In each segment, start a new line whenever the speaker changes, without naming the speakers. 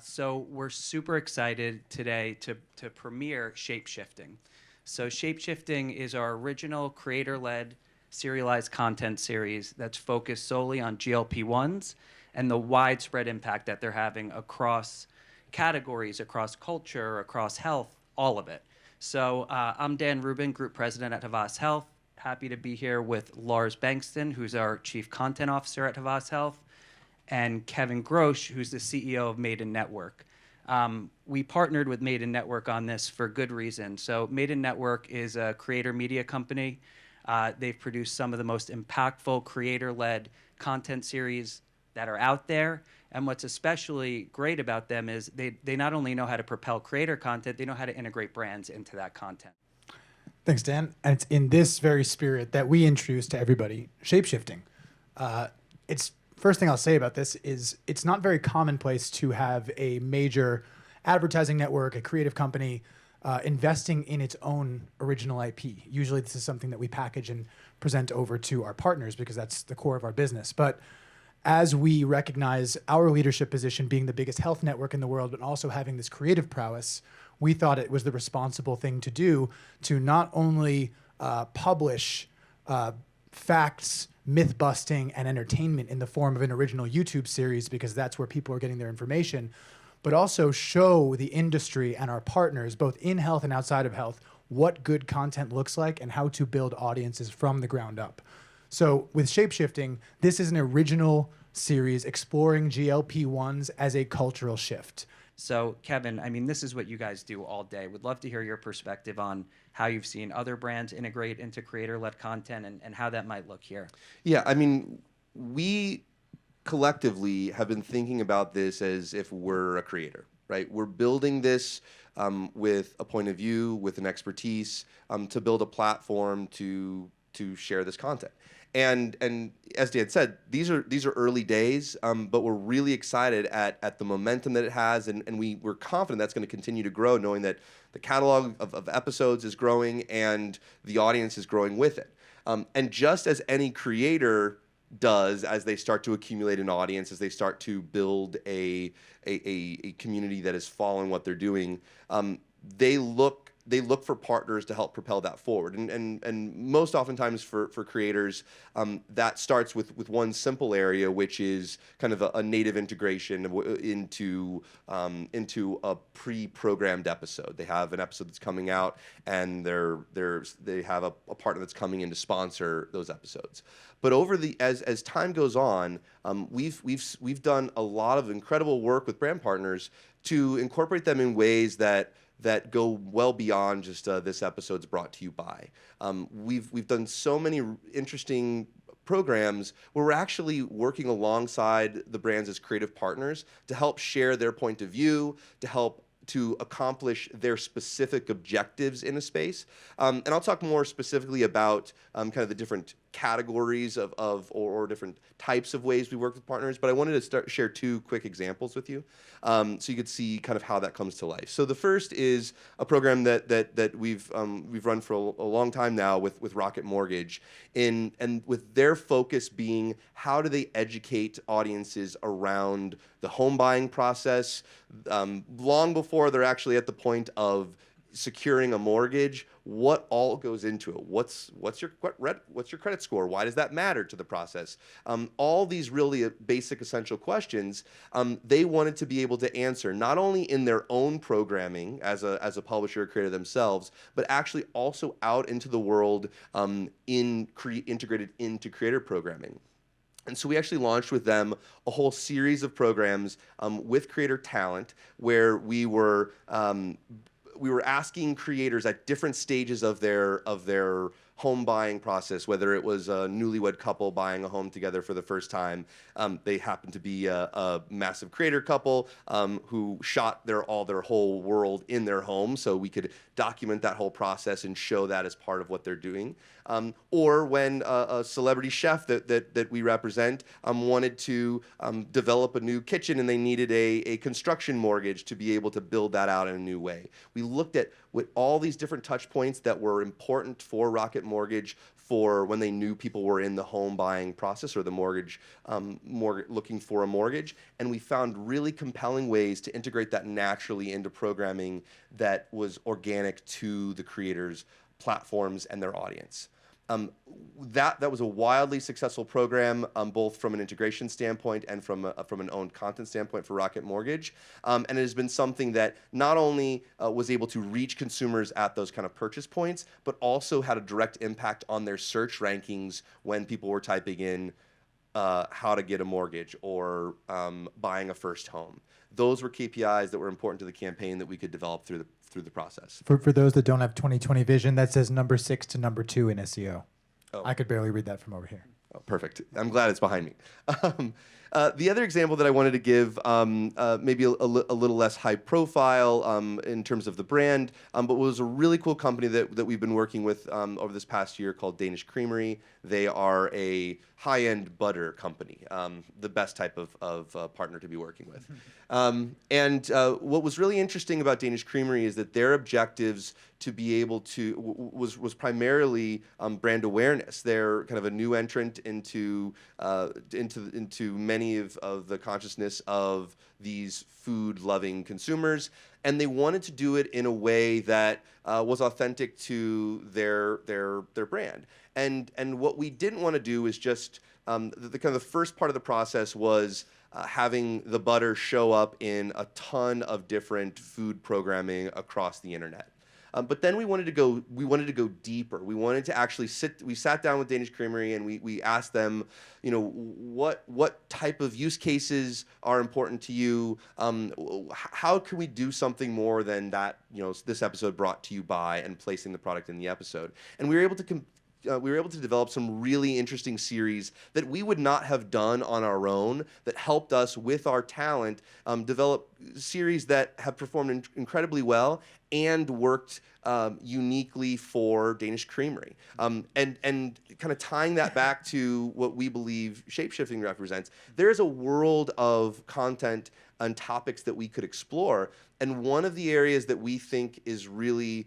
So we're super excited today to premiere Shapeshifting. So Shapeshifting is our original creator-led serialized content series that's focused solely on GLP-1s and the widespread impact that they're having across categories, across culture, across health, all of it. So I'm Dan Rubin, Group President at Havas Health. Happy to be here with Lars Bengston, who's our Chief Content Officer at Havas Health, and Kevin Grosch, who's the CEO of Maiden Network. We partnered with Maiden Network on this for good reason. So Maiden Network is a creator media company. They've produced some of the most impactful creator-led content series that are out there. And what's especially great about them is they not only know how to propel creator content, they know how to integrate brands into that content.
Thanks, Dan. And it's in this very spirit that we introduce to everybody Shapeshifting. It's first thing I'll say about this is it's not very commonplace to have a major advertising network, a creative company, investing in its own original IP. Usually this is something that we package and present over to our partners because that's the core of our business. But as we recognize our leadership position being the biggest health network in the world, but also having this creative prowess, we thought it was the responsible thing to do to not only publish facts, myth-busting, and entertainment in the form of an original YouTube series, because that's where people are getting their information, but also show the industry and our partners, both in health and outside of health, what good content looks like and how to build audiences from the ground up. So with Shapeshifting, this is an original series exploring GLP-1s as a cultural shift.
So Kevin, I mean, this is what you guys do all day. Would love to hear your perspective on how you've seen other brands integrate into creator-led content and how that might look here.
Yeah, I mean, we collectively have been thinking about this as if we're a creator, right? We're building this with a point of view, with an expertise, to build a platform to share this content. And as Dan said, these are early days, but we're really excited at the momentum that it has, and we're confident that's going to continue to grow, knowing that the catalog of episodes is growing and the audience is growing with it. And just as any creator does as they start to accumulate an audience, as they start to build a community that is following what they're doing, they look for partners to help propel that forward. And most oftentimes for creators, that starts with one simple area, which is kind of a native integration into a pre-programmed episode. They have an episode that's coming out, and they have a partner that's coming in to sponsor those episodes. But as time goes on, we've done a lot of incredible work with brand partners to incorporate them in ways that go well beyond just this episode's brought to you by. We've done so many interesting programs where we're actually working alongside the brands as creative partners to help share their point of view, to help to accomplish their specific objectives in a space. And I'll talk more specifically about kind of the different categories or different types of ways we work with partners, but I wanted to share two quick examples with you so you could see kind of how that comes to life. So the first is a program that we've run for a long time now with Rocket Mortgage, and with their focus being how do they educate audiences around the home buying process long before they're actually at the point of securing a mortgage. What all goes into it? What's your credit score? Why does that matter to the process? All these really basic, essential questions they wanted to be able to answer, not only in their own programming as a publisher or creator themselves, but actually also out into the world integrated into creator programming. And so we actually launched with them a whole series of programs with creator talent where we were asking creators at different stages of their home buying process, whether it was a newlywed couple buying a home together for the first time. They happened to be a massive creator couple who shot their whole world in their home, so we could document that whole process and show that as part of what they're doing. Or when a celebrity chef that we represent wanted to develop a new kitchen and they needed a construction mortgage to be able to build that out in a new way. We looked at with all these different touch points that were important for Rocket Mortgage, for when they knew people were in the home buying process or the looking for a mortgage. And we found really compelling ways to integrate that naturally into programming that was organic to the creators' platforms and their audience. That was a wildly successful program, both from an integration standpoint and from an owned content standpoint for Rocket Mortgage. And it has been something that not only was able to reach consumers at those kind of purchase points, but also had a direct impact on their search rankings when people were typing in how to get a mortgage or buying a first home. Those were KPIs that were important to the campaign that we could develop through the process.
For those that don't have 20/20 vision, that says number 6 to number 2 in SEO.
Oh.
I could barely read that from over here.
Oh, perfect. I'm glad it's behind me. The other example that I wanted to give, maybe a little less high profile in terms of the brand, but was a really cool company that we've been working with over this past year called Danish Creamery. They are a high-end butter company, the best type of partner to be working with. And what was really interesting about Danish Creamery is that their objectives to be able to was primarily brand awareness. They're kind of a new entrant into many of the consciousness of these food-loving consumers, and they wanted to do it in a way that was authentic to their brand. And what we didn't want to do is just the kind of the first part of the process was having the butter show up in a ton of different food programming across the internet. But then we wanted to go deeper. We wanted to actually we sat down with Danish Creamery and we asked them, what type of use cases are important to you? How can we do something more than that, this episode brought to you by and placing the product in the episode? And we were able to develop some really interesting series that we would not have done on our own that helped us with our talent develop series that have performed incredibly well and worked uniquely for Danish Creamery. And kind of tying that back to what we believe shapeshifting represents, there's a world of content and topics that we could explore. And one of the areas that we think is really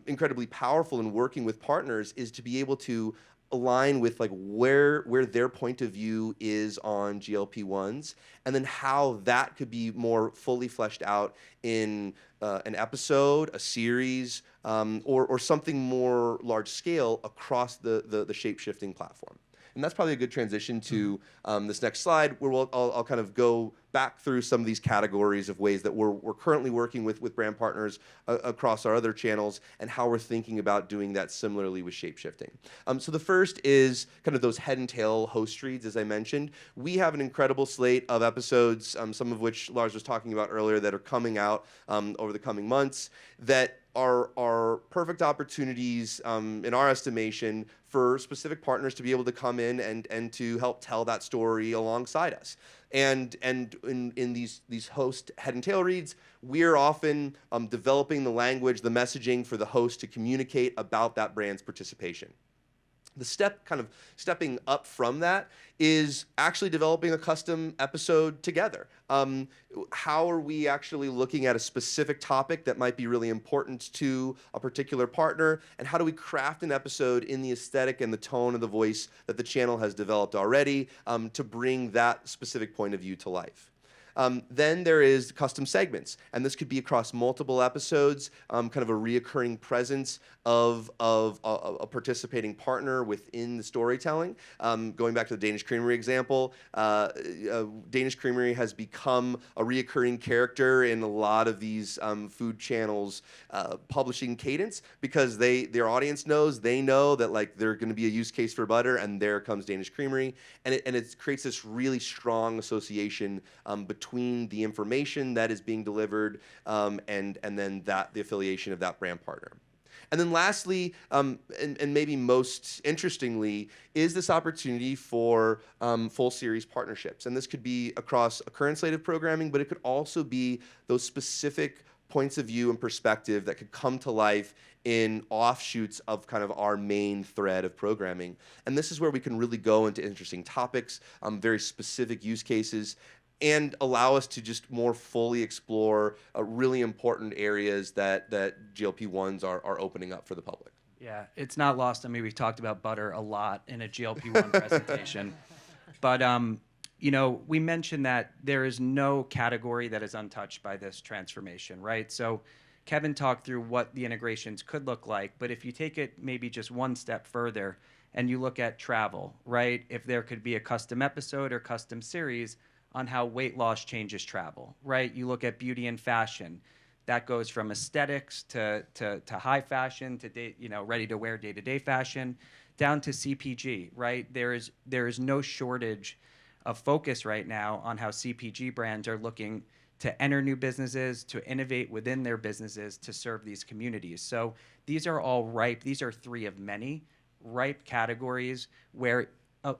incredibly powerful in working with partners is to be able to align with like where their point of view is on GLP-1s, and then how that could be more fully fleshed out in an episode, a series, or something more large scale across the shape-shifting platform. And that's probably a good transition to this next slide, where I'll kind of go back through some of these categories of ways that we're currently working with brand partners across our other channels and how we're thinking about doing that similarly with shape-shifting. So the first is kind of those head and tail host reads, as I mentioned. We have an incredible slate of episodes, some of which Lars was talking about earlier, that are coming out over the coming months that are perfect opportunities, in our estimation, for specific partners to be able to come in and to help tell that story alongside us. And in these host head and tail reads, we're often developing the language, the messaging for the host to communicate about that brand's participation. The stepping up from that is actually developing a custom episode together. How are we actually looking at a specific topic that might be really important to a particular partner, and how do we craft an episode in the aesthetic and the tone of the voice that the channel has developed already to bring that specific point of view to life? Then there is custom segments, and this could be across multiple episodes, kind of a reoccurring presence of a participating partner within the storytelling. Going back to the Danish Creamery example, Danish Creamery has become a reoccurring character in a lot of these food channels' publishing cadence because their audience they know that like they're going to be a use case for butter, and there comes Danish Creamery, and it creates this really strong association between the information that is being delivered and then the affiliation of that brand partner. And then lastly, and maybe most interestingly, is this opportunity for full series partnerships. And this could be across a current slate of programming, but it could also be those specific points of view and perspective that could come to life in offshoots of kind of our main thread of programming. And this is where we can really go into interesting topics, very specific use cases, and allow us to just more fully explore really important areas that GLP-1s are opening up for the public.
Yeah, it's not lost on me. We've talked about butter a lot in a GLP-1 presentation. But, we mentioned that there is no category that is untouched by this transformation, right? So Kevin talked through what the integrations could look like. But if you take it maybe just one step further and you look at travel, right? If there could be a custom episode or custom series on how weight loss changes travel, right? You look at beauty and fashion. That goes from aesthetics to high fashion to ready to wear day-to-day fashion, down to CPG, right? There is no shortage of focus right now on how CPG brands are looking to enter new businesses, to innovate within their businesses to serve these communities. So these are all ripe. These are three of many ripe categories where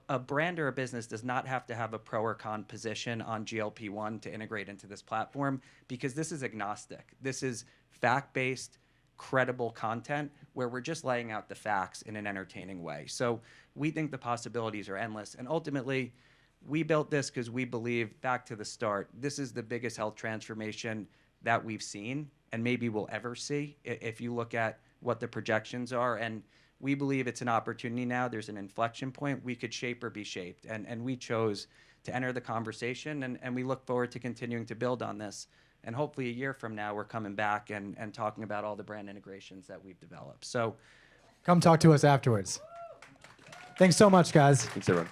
a brand or a business does not have to have a pro or con position on GLP-1 to integrate into this platform, because this is agnostic. This is fact-based, credible content where we're just laying out the facts in an entertaining way. So we think the possibilities are endless. And ultimately, we built this because we believe, back to the start, this is the biggest health transformation that we've seen and maybe we'll ever see if you look at what the projections are. And we believe it's an opportunity now. There's an inflection point. We could shape or be shaped. And we chose to enter the conversation, and we look forward to continuing to build on this. And hopefully a year from now, we're coming back and talking about all the brand integrations that we've developed. So
Come talk to us afterwards. Thanks so much, guys.
Thanks, everyone.